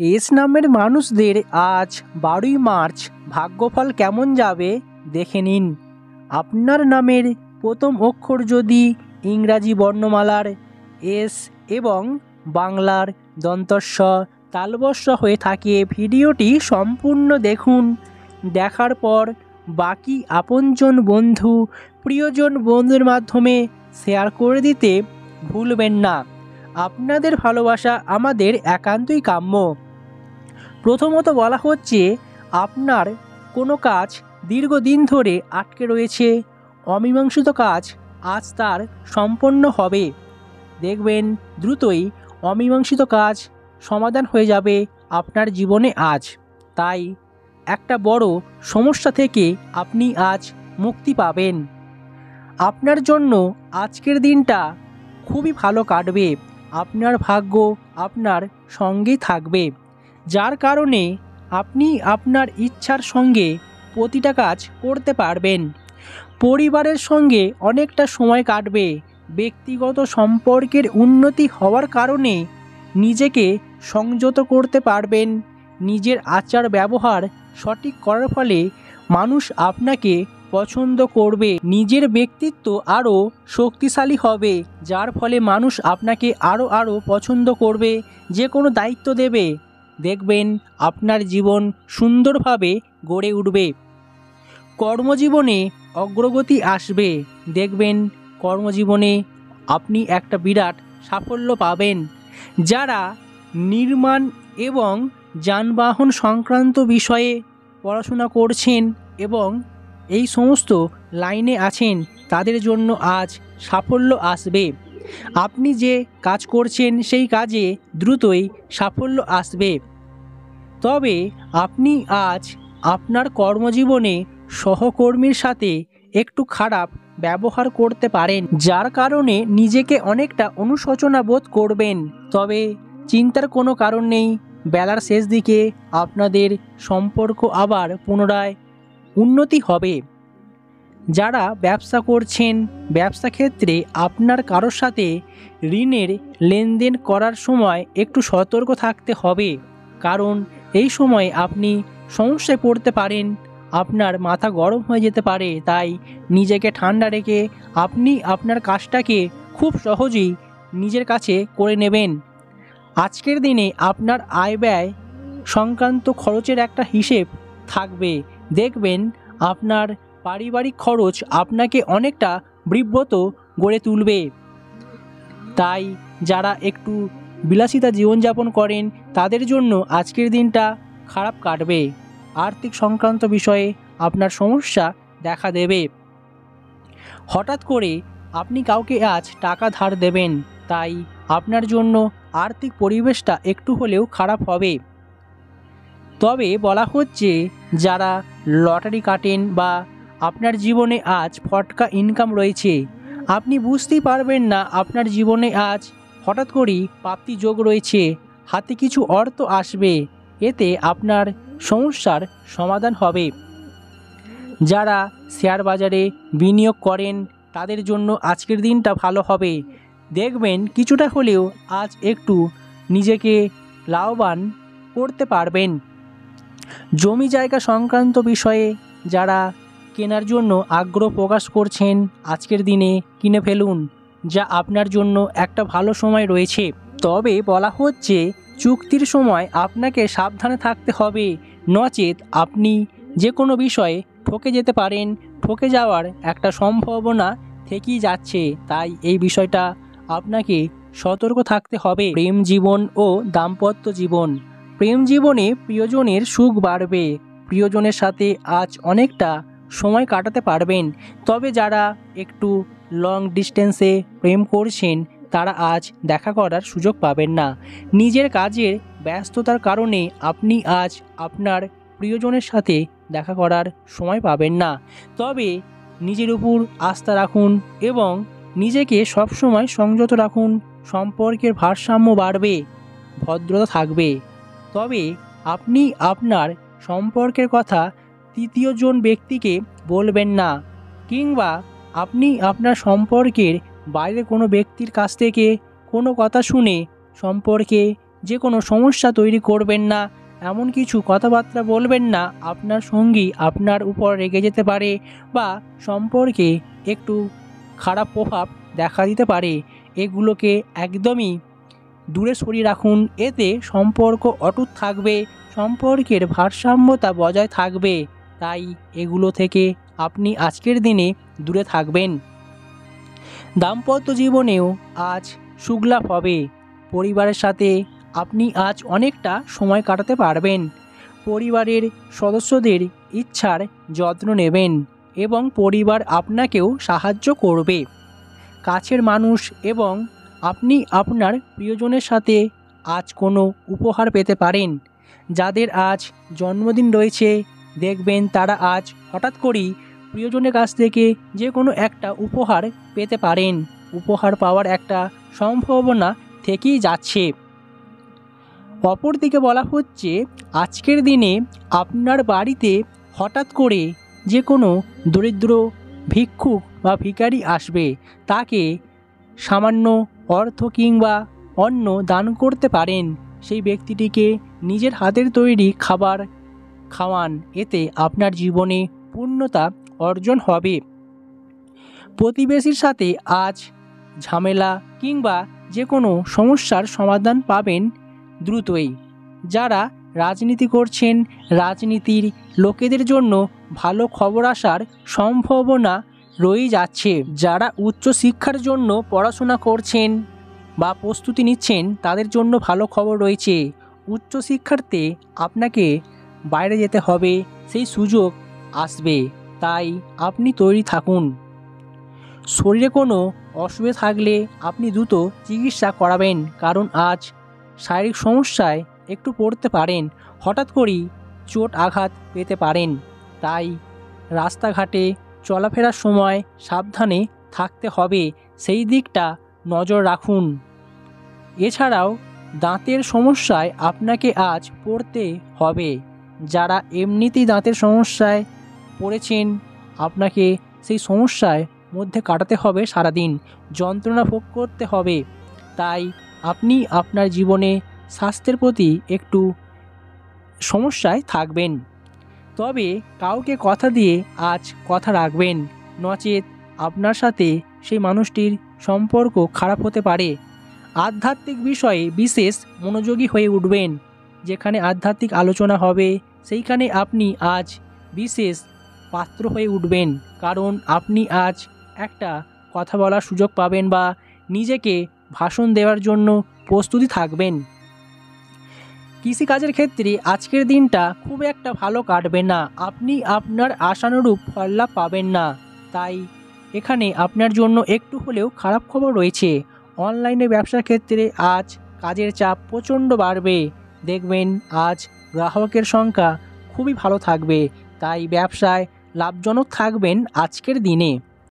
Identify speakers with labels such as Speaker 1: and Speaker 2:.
Speaker 1: S নামের মানুষদের আজ 12ই মার্চ ভাগ্যফল কেমন যাবে দেখে নিন। আপনার নামের প্রথম অক্ষর যদি ইংরাজি বর্ণমালার এস এবং বাংলার দন্তস্ব তালবস্য হয়ে থাকে, ভিডিওটি সম্পূর্ণ দেখুন। দেখার পর বাকি আপনজন বন্ধু প্রিয়জন বন্ধুর মাধ্যমে শেয়ার করে দিতে ভুলবেন না। আপনাদের ভালোবাসা আমাদের একান্তই কাম্য। প্রথমত বলা হচ্ছে, আপনার কোনো কাজ দীর্ঘদিন ধরে আটকে রয়েছে, অমীমাংসিত কাজ আজ তার সম্পন্ন হবে। দেখবেন দ্রুতই অমীমাংসিত কাজ সমাধান হয়ে যাবে আপনার জীবনে আজ। তাই একটা বড় সমস্যা থেকে আপনি আজ মুক্তি পাবেন। আপনার জন্য আজকের দিনটা খুবই ভালো কাটবে। আপনার ভাগ্য আপনার সঙ্গেই থাকবে, যার কারণে আপনি আপনার ইচ্ছার সঙ্গে প্রতিটা কাজ করতে পারবেন। পরিবারের সঙ্গে অনেকটা সময় কাটবে। ব্যক্তিগত সম্পর্কের উন্নতি হওয়ার কারণে নিজেকে সংযত করতে পারবেন। নিজের আচার ব্যবহার সঠিক করার ফলে মানুষ আপনাকে পছন্দ করবে। নিজের ব্যক্তিত্ব আরও শক্তিশালী হবে, যার ফলে মানুষ আপনাকে আরও পছন্দ করবে, যে কোনো দায়িত্ব দেবে। দেখবেন আপনার জীবন সুন্দরভাবে গড়ে উঠবে। কর্মজীবনে অগ্রগতি আসবে। দেখবেন কর্মজীবনে আপনি একটা বিরাট সাফল্য পাবেন। যারা নির্মাণ এবং যানবাহন সংক্রান্ত বিষয়ে পড়াশোনা করছেন এবং এই সমস্ত লাইনে আছেন, তাদের জন্য আজ সাফল্য আসবে। আপনি যে কাজ করছেন সেই কাজে দ্রুতই সাফল্য আসবে। তবে আপনি আজ আপনার কর্মজীবনে সহকর্মীর সাথে একটু খারাপ ব্যবহার করতে পারেন, যার কারণে নিজেকে অনেকটা অনুশোচনা বোধ করবেন। তবে চিন্তার কোনো কারণ নেই, বেলার শেষ দিকে আপনাদের সম্পর্ক আবার পুনরায় উন্নতি হবে। যারা ব্যবসা করছেন, ব্যবসা ক্ষেত্রে আপনার কারোর সাথে ঋণের লেনদেন করার সময় একটু সতর্ক থাকতে হবে, কারণ এই সময় আপনি সমস্যায় পড়তে পারেন, আপনার মাথা গরম হয়ে যেতে পারে। তাই নিজেকে ঠান্ডা রেখে আপনি আপনার কাজটাকে খুব সহজেই নিজের কাছে করে নেবেন। আজকের দিনে আপনার আয় ব্যয় সংক্রান্ত খরচের একটা হিসেব থাকবে। দেখবেন আপনার পারিবারিক খরচ আপনাকে অনেকটা বিব্রত গড়ে তুলবে। তাই যারা একটু বিলাসিতা জীবনযাপন করেন, তাদের জন্য আজকের দিনটা খারাপ কাটবে। আর্থিক সংক্রান্ত বিষয়ে আপনার সমস্যা দেখা দেবে। হঠাৎ করে আপনি কাউকে আজ টাকা ধার দেবেন, তাই আপনার জন্য আর্থিক পরিবেশটা একটু হলেও খারাপ হবে। তবে বলা হচ্ছে, যারা লটারি কাটেন বা আপনার জীবনে আজ ফটকা ইনকাম রয়েছে, আপনি বুঝতেই পারবেন না আপনার জীবনে আজ হঠাৎ করেই প্রাপ্তি যোগ রয়েছে, হাতে কিছু অর্থ আসবে, এতে আপনার সমস্যার সমাধান হবে। যারা শেয়ার বাজারে বিনিয়োগ করেন, তাদের জন্য আজকের দিনটা ভালো হবে। দেখবেন কিছুটা হলেও আজ একটু নিজেকে লাভবান করতে পারবেন। জমি জায়গা সংক্রান্ত বিষয়ে যারা কেনার জন্য আগ্রহ প্রকাশ করছেন, আজকের দিনে কিনে ফেলুন, যা আপনার জন্য একটা ভালো সময় রয়েছে। তবে বলা হচ্ছে, চুক্তির সময় আপনাকে সাবধানে থাকতে হবে, নচেত আপনি যে কোনো বিষয়ে ঠকে যেতে পারেন। ঠকে যাওয়ার একটা সম্ভাবনা থেকেই যাচ্ছে, তাই এই বিষয়টা আপনাকে সতর্ক থাকতে হবে। প্রেম জীবন ও দাম্পত্য জীবন। প্রেম জীবনে প্রিয়জনের সুখ বাড়বে। প্রিয়জনের সাথে আজ অনেকটা সময় কাটাতে পারবেন। তবে যারা একটু লং ডিস্টেন্সে প্রেম করছেন, তারা আজ দেখা করার সুযোগ পাবেন না। নিজের কাজের ব্যস্ততার কারণে আপনি আজ আপনার প্রিয়জনের সাথে দেখা করার সময় পাবেন না। তবে নিজের উপর আস্থা রাখুন এবং নিজেকে সবসময় সংযত রাখুন। সম্পর্কের ভারসাম্য বাড়বে, ভদ্রতা থাকবে। তবে আপনি আপনার সম্পর্কের কথা তৃতীয়জন ব্যক্তিকে বলবেন না, কিংবা আপনি আপনার সম্পর্কের বাইরে কোনো ব্যক্তির কাছ থেকে কোনো কথা শুনে সম্পর্কে যে কোনো সমস্যা তৈরি করবেন না, এমন কিছু কথাবার্তা বলবেন না আপনার সঙ্গী আপনার উপর রেগে যেতে পারে বা সম্পর্কে একটু খারাপ প্রভাব দেখা দিতে পারে। এগুলোকে একদমই দূরে সরিয়ে রাখুন, এতে সম্পর্ক অটুট থাকবে, সম্পর্কের ভারসাম্যতা বজায় থাকবে। তাই এগুলো থেকে আপনি আজকের দিনে দূরে থাকবেন। দাম্পত্য জীবনেও আজ সুখলাভ হবে। পরিবারের সাথে আপনি আজ অনেকটা সময় কাটাতে পারবেন। পরিবারের সদস্যদের ইচ্ছার যত্ন নেবেন এবং পরিবার আপনাকেও সাহায্য করবে। কাছের মানুষ এবং আপনি আপনার প্রিয়জনের সাথে আজ কোনো উপহার পেতে পারেন। যাদের আজ জন্মদিন রয়েছে দেখবেন তারা আজ হঠাৎ করেই প্রিয়জনের কাছ থেকে যে কোনো একটা উপহার পেতে পারেন। উপহার পাওয়ার একটা সম্ভাবনা থেকেই যাচ্ছে। অপরদিকে বলা হচ্ছে আজকের দিনে আপনার বাড়িতে হঠাৎ করে যে কোনো দরিদ্র ভিক্ষুক বা ভিখারি আসবে, তাকে সামান্য অর্থ কিংবা অন্ন দান করতে পারেন। সেই ব্যক্তিটিকে নিজের হাতের তৈরি খাবার খাওয়ান, এতে আপনার জীবনে পূর্ণতা অর্জন হবে। প্রতিবেশীর সাথে আজ ঝামেলা কিংবা যে কোনো সমস্যার সমাধান পাবেন দ্রুতই। যারা রাজনীতি করছেন, রাজনীতির লোকেদের জন্য ভালো খবর আসার সম্ভাবনা রয়ে যাচ্ছে। যারা উচ্চশিক্ষার জন্য পড়াশোনা করছেন বা প্রস্তুতি নিচ্ছেন তাদের জন্য ভালো খবর রয়েছে। উচ্চশিক্ষার্থে আপনাকে বাইরে যেতে হবে, সেই সুযোগ আসবে, তাই আপনি তৈরি থাকুন। শরীরে কোনো অসুবিধা থাকলে আপনি দ্রুত চিকিৎসা করাবেন, কারণ আজ শারীরিক সমস্যায় একটু পড়তে পারেন, হঠাৎ করেই চোট আঘাত পেতে পারেন। তাই রাস্তাঘাটে চলাফেরার সময় সাবধানে থাকতে হবে, সেই দিকটা নজর রাখুন। এছাড়াও দাঁতের সমস্যায় আপনাকে আজ পড়তে হবে। যারা এমনিতেই দাঁতের সমস্যায় পড়েছেন আপনাকে সেই সমস্যায় মধ্যে কাটাতে হবে, সারাদিন যন্ত্রণা ভোগ করতে হবে। তাই আপনি আপনার জীবনে স্বাস্থ্যের প্রতি একটু সমস্যায় থাকবেন। তবে কাউকে কথা দিয়ে আজ কথা রাখবেন, নচেত আপনার সাথে সেই মানুষটির সম্পর্ক খারাপ হতে পারে। আধ্যাত্মিক বিষয়ে বিশেষ মনোযোগী হয়ে উঠবেন। যেখানে আধ্যাত্মিক আলোচনা হবে সেইখানে আপনি আজ বিশেষ পাত্র হয়ে উঠবেন, কারণ আপনি আজ একটা কথা বলার সুযোগ পাবেন বা নিজেকে ভাষণ দেওয়ার জন্য প্রস্তুতি থাকবেন। কৃষিকাজের ক্ষেত্রে আজকের দিনটা খুব একটা ভালো কাটবে না, আপনি আপনার আশানুরূপ ফল লাভ পাবেন না। তাই এখানে আপনার জন্য একটু হলেও খারাপ খবর রয়েছে। অনলাইনে ব্যবসার ক্ষেত্রে আজ কাজের চাপ প্রচণ্ড বাড়বে। দেখবেন আজ গ্রাহকের সংখ্যা খুবই ভালো থাকবে, তাই ব্যবসায় লাভজনক থাকবেন আজকের দিনে।